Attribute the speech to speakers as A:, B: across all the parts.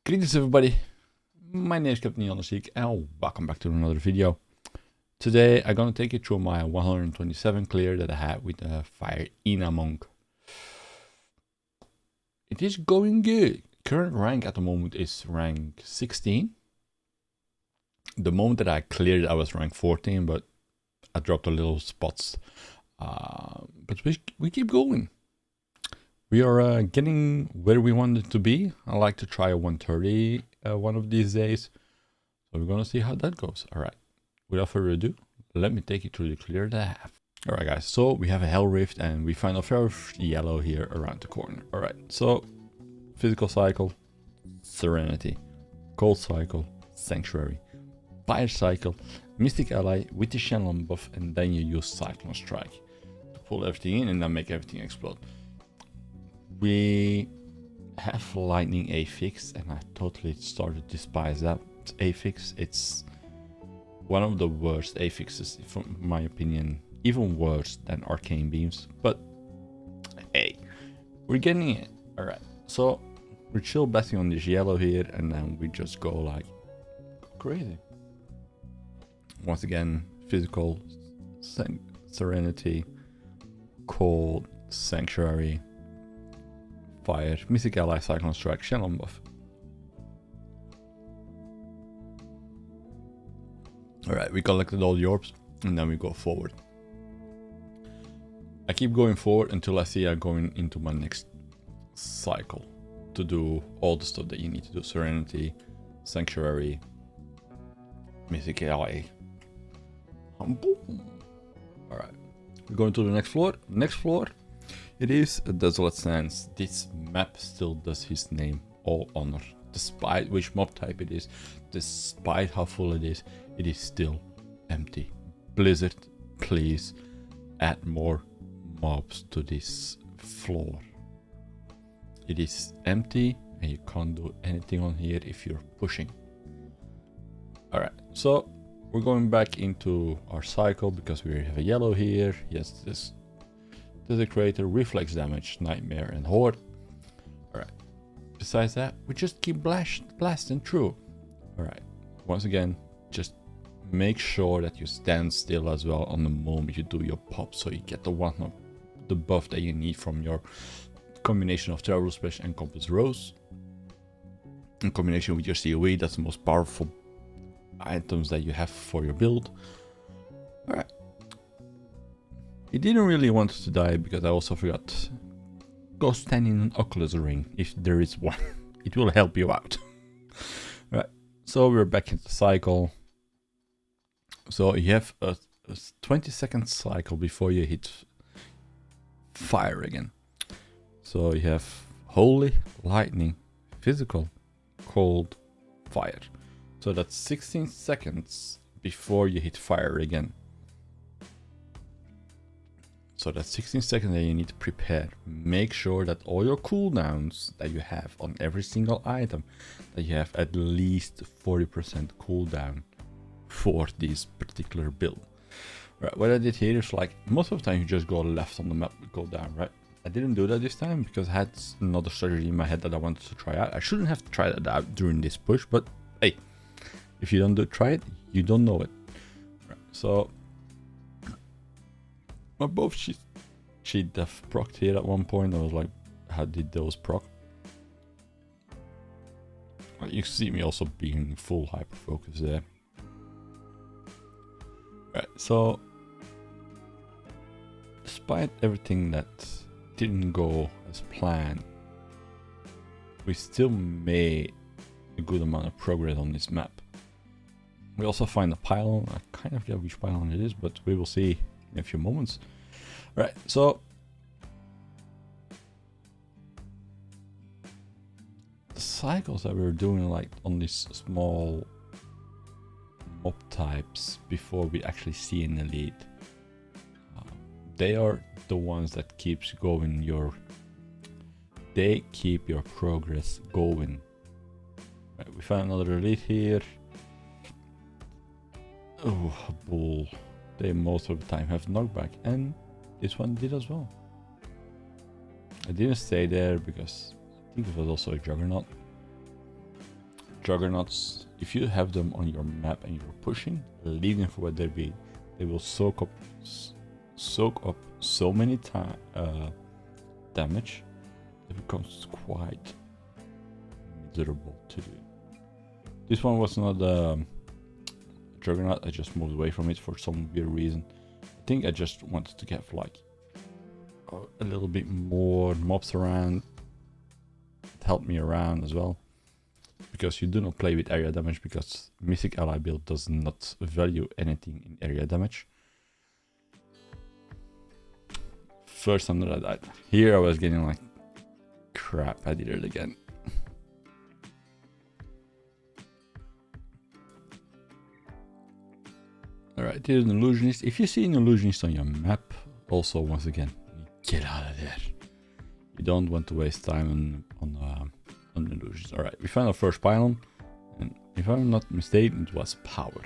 A: Greetings everybody, my name is Captain HonorSeeker and welcome back to another video. Today I'm gonna take you through my 127 clear that I had with the Fire Ina Monk. It is going good. Current rank at the moment is rank 16. The moment that I cleared I was rank 14, but I dropped a little spots. But we keep going. We are getting where we want it to be. I like to try a 130 one of these days. So we're gonna see how that goes. Alright, without further ado, let me take you through the clear that I have. Alright guys, so we have a Hell Rift and we find a first yellow here around the corner. Alright, so Physical Cycle, Serenity, Cold Cycle, Sanctuary, Fire Cycle, Mystic Ally with the Shenlong buff, and then you use Cyclone Strike to pull everything in and then make everything explode. We have Lightning Affix and I totally started to despise that affix. It's one of the worst affixes, from my opinion, even worse than Arcane Beams, but hey, we're getting it. Alright, so we're chill betting on this yellow here and then we just go like crazy. Once again, Physical, Serenity, Cold, Sanctuary, Fire, Mystic Ally, Cyclone Strike, Shenlong buff. Alright, we collected all the orbs and then we go forward. I keep going forward until I see I'm going into my next cycle to do all the stuff that you need to do. Serenity, Sanctuary, Mystic Ally. Alright, we're going to the next floor. Next floor, it is a Desolate Sands. This map still does his name all honor. Despite which mob type it is, despite how full it is still empty. Blizzard, please add more mobs to this floor. It is empty and you can't do anything on here if you're pushing. Alright, so we're going back into our cycle because we have a yellow here. Yes, this Desecrator, Reflex Damage, Nightmare, and Horde. Alright. Besides that, we just keep blasting through. Alright. Once again, just make sure that you stand still as well on the moment you do your pop, so you get the buff that you need from your combination of Travel Splash and Compass Rose. In combination with your COE, that's the most powerful items that you have for your build. Alright. He didn't really want to die because I also forgot. Go stand in an Oculus ring if there is one. It will help you out. Right, so we're back in the cycle. So you have a 20-second cycle before you hit fire again. So you have Holy, Lightning, Physical, Cold, Fire. So that's 16 seconds before you hit fire again. So that's 16 seconds that you need to prepare. Make sure that all your cooldowns that you have on every single item, that you have at least 40% cooldown for this particular build. Right, what I did here is like, most of the time you just go left on the map, go down, right? I didn't do that this time because I had another strategy in my head that I wanted to try out. I shouldn't have tried it out during this push, but hey, if you don't try it, you don't know it. Right, so my both she def procced here at one point. I was like, how did those proc? You see me also being full hyper focus there. Right, so despite everything that didn't go as planned, we still made a good amount of progress on this map. We also find a pylon. I kind of forget which pylon it is, but we will see in a few moments. Right, so the cycles that we were doing like on these small mob types before we actually see an elite, they are the ones that keeps going they keep your progress going. Right, we found another elite here. Oh, bull. They most of the time have knockback, and this one did as well. I didn't stay there because I think it was also a Juggernaut. Juggernauts, if you have them on your map and you're pushing, leave them for what they be. They will soak up so many damage. It becomes quite miserable to do. This one was not a Juggernaut. I just moved away from it for some weird reason. I think I just wanted to get like a little bit more mobs around. It helped me around as well. Because you do not play with area damage, because Mythic Ally build does not value anything in area damage. First time that I died. Here I was getting like, crap, I did it again. Alright, here's an illusionist. If you see an illusionist on your map, also once again, get out of there. You don't want to waste time on illusions. Alright, we found our first pylon, and if I'm not mistaken, it was power.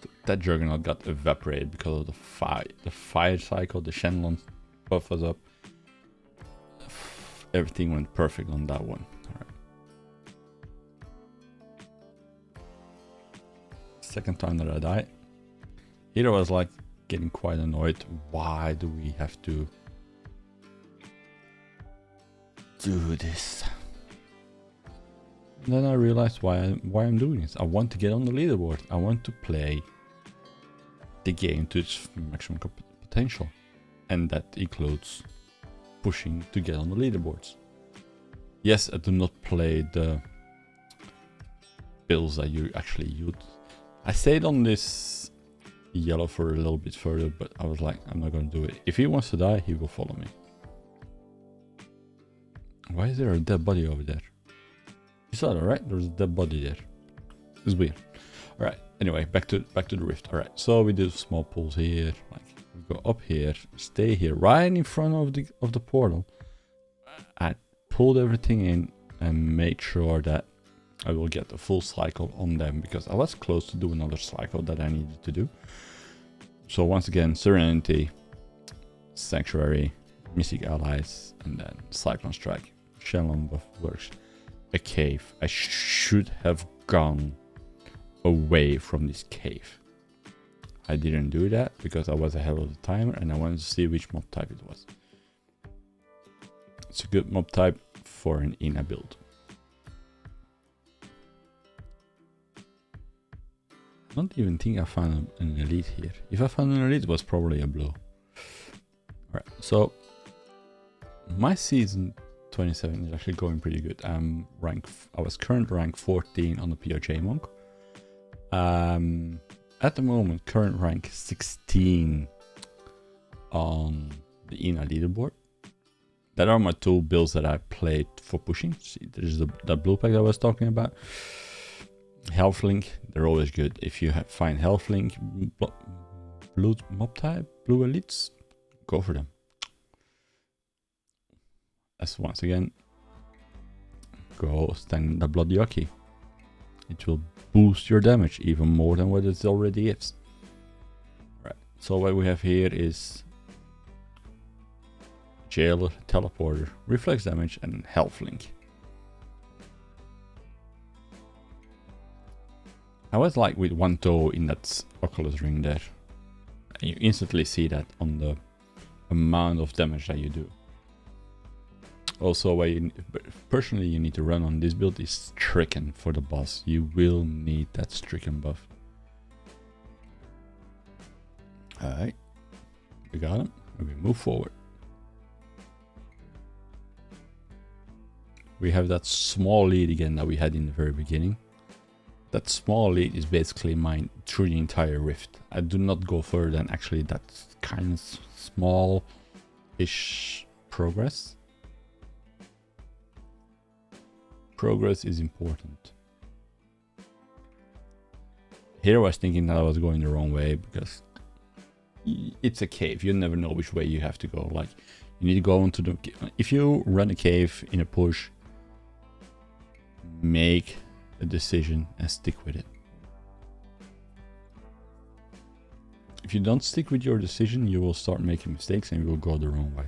A: So that Juggernaut got evaporated because of the fire cycle. The Shenlong buff was up. Everything went perfect on that one. Alright. Second time that I died. Here I was like getting quite annoyed. Why do we have to do this? And then I realized why I'm doing this. I want to get on the leaderboard. I want to play the game to its maximum potential, and that includes pushing to get on the leaderboards. Yes, I do not play the builds that you actually use. I stayed on this yellow for a little bit further, but I was like, I'm not going to do it. If he wants to die, he will follow me. Why is there a dead body over there? You saw that, right? There's a dead body there. It's weird. All right. Anyway, back to the rift. All right. So we do small pulls here. Like we go up here, stay here, right in front of the portal. I pulled everything in and made sure that I will get the full cycle on them, because I was close to do another cycle that I needed to do. So once again, Serenity, Sanctuary, Mystic Allies, and then Cyclone Strike. Shenlong buff works. A cave. I should have gone away from this cave. I didn't do that because I was ahead of the timer and I wanted to see which mob type it was. It's a good mob type for an Ina build. I don't even think I found an elite here. If I found an elite, it was probably a blue. Alright, so my season 27 is actually going pretty good. I was current rank 14 on the POJ Monk. At the moment, current rank 16 on the Ina leaderboard. That are my two builds that I played for pushing. See, there's the blue pack I was talking about. Health Link, they're always good. If you find Health Link, blue mob type, blue elites, go for them. As once again, go stand the Blood Yoki. It will boost your damage even more than what it already is. Right. So what we have here is Jailer, Teleporter, Reflex Damage, and Health Link. I was like with one toe in that Oculus ring there. And you instantly see that on the amount of damage that you do. Also, personally you need to run on this build is Stricken for the boss. You will need that Stricken buff. Alright, we got him, and we move forward. We have that small lead again that we had in the very beginning. That small lead is basically mine through the entire rift. I do not go further than actually that kind of small-ish progress. Progress is important. Here I was thinking that I was going the wrong way because it's a cave. You never know which way you have to go. Like, you need to go into the... If you run a cave in a push, make a decision and stick with it. If you don't stick with your decision, you will start making mistakes and you will go the wrong way.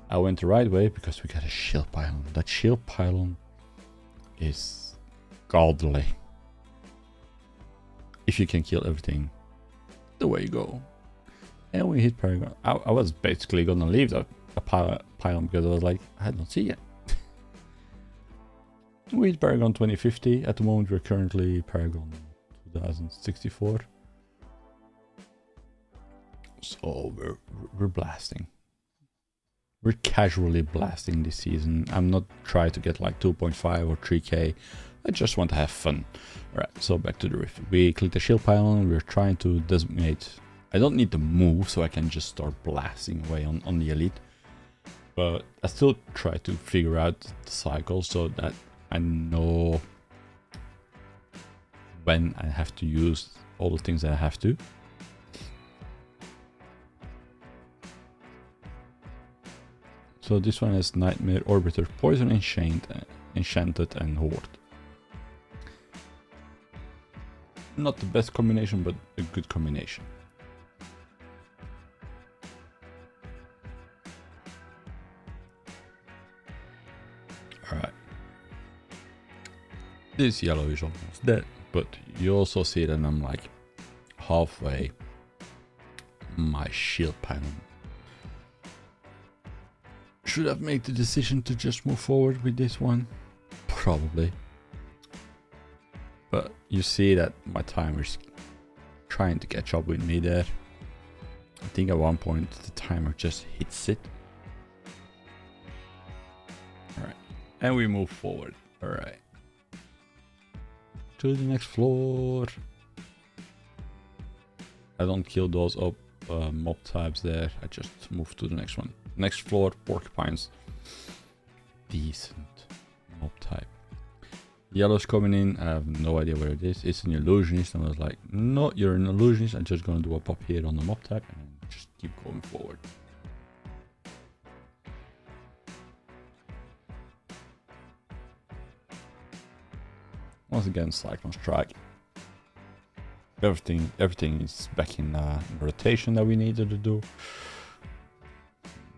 A: I went the right way because we got a shield pylon. That shield pylon is godly. If you can kill everything, the way you go. And we hit Paragon. I was basically gonna leave the pylon because I was like, I don't see it. We hit Paragon 2050. At the moment, we're currently Paragon 2064. So we're blasting. We're casually blasting this season. I'm not trying to get like 2.5 or 3k. I just want to have fun. Alright, so back to the rift. We click the shield pylon. We're trying to designate. I don't need to move, so I can just start blasting away on the elite. But I still try to figure out the cycle so that I know when I have to use all the things that I have to. So this one is Nightmare, Orbiter, Poison, Enchanted, and Horde. Not the best combination, but a good combination. Alright. This yellow is almost dead, but you also see that I'm like halfway my shield pylon. Should have made the decision to just move forward with this one? Probably. But you see that my timer's trying to catch up with me there. I think at one point the timer just hits it. Alright. And we move forward. Alright. To the next floor. I don't kill those up mob types there. I just move to the next one. Next floor, porcupines. Decent mob type. Yellow's coming in. I have no idea where it is. It's an illusionist. And I was like, no, you're an illusionist. I'm just going to do a pop here on the mob type and just keep going forward. Once again, Cyclone Strike. Everything is back in rotation that we needed to do.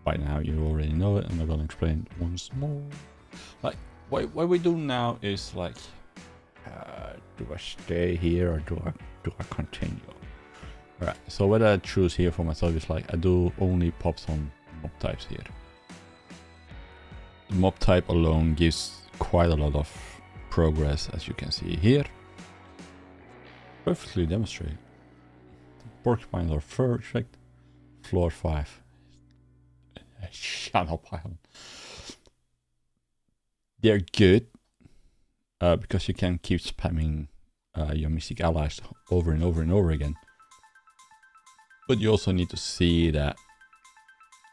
A: By now you already know it. I'm not gonna explain it once more. Like what we do now is like, do I stay here or do I continue? Alright, so what I choose here for myself is like I do only pops on mob types here. The mob type alone gives quite a lot of progress, as you can see here. Perfectly demonstrated. Porcupines are perfect. Floor 5. Channel pylon. They're good because you can keep spamming your Mystic Allies over and over and over again. But you also need to see that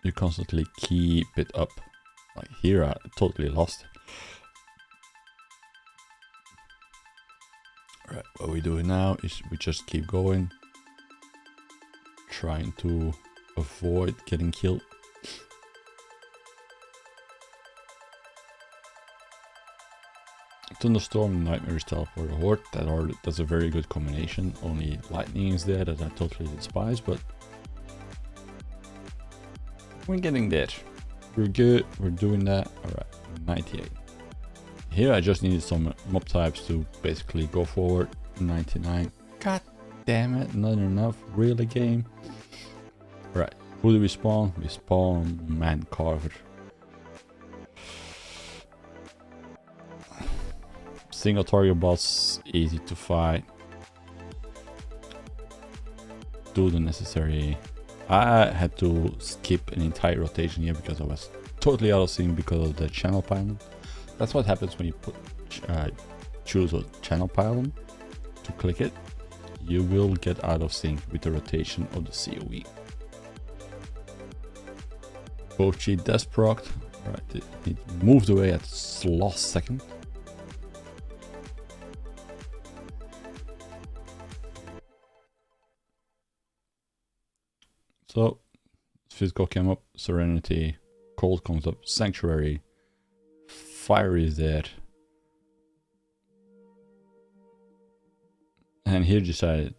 A: you constantly keep it up. Like here I totally lost it. Alright, what we do now is we just keep going. Trying to avoid getting killed. Thunderstorm, Nightmare, Teleport, Horde. That's a very good combination. Only lightning is there that I totally despise, but we're getting there. We're good. We're doing that. Alright, 98. Here I just needed some mob types to basically go forward. 99. God damn it, not enough. Really, game. Right, who do we spawn? We spawn Man Carver. Single target boss, easy to fight. Do the necessary. I had to skip an entire rotation here because I was totally out of sync because of the channel pylon. That's what happens when you choose a channel pylon to click it. You will get out of sync with the rotation of the COE. Both G death procced. Right, it moved away at the last second. So, physical came up, Serenity, Cold comes up, Sanctuary, Fire is there. And he decided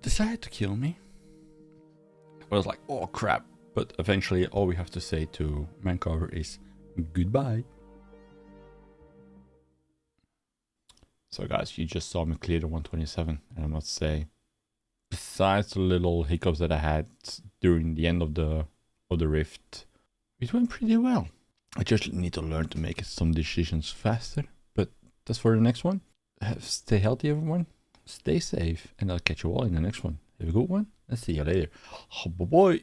A: decided to kill me. I was like, oh crap. But eventually all we have to say to Mancover is goodbye. So guys, you just saw me clear the 127, and I must say, besides the little hiccups that I had during the end of the rift, it went pretty well. I just need to learn to make some decisions faster, but that's for the next one. Stay healthy, everyone. Stay safe, and I'll catch you all in the next one. Have a good one, and see you later. Oh, boy.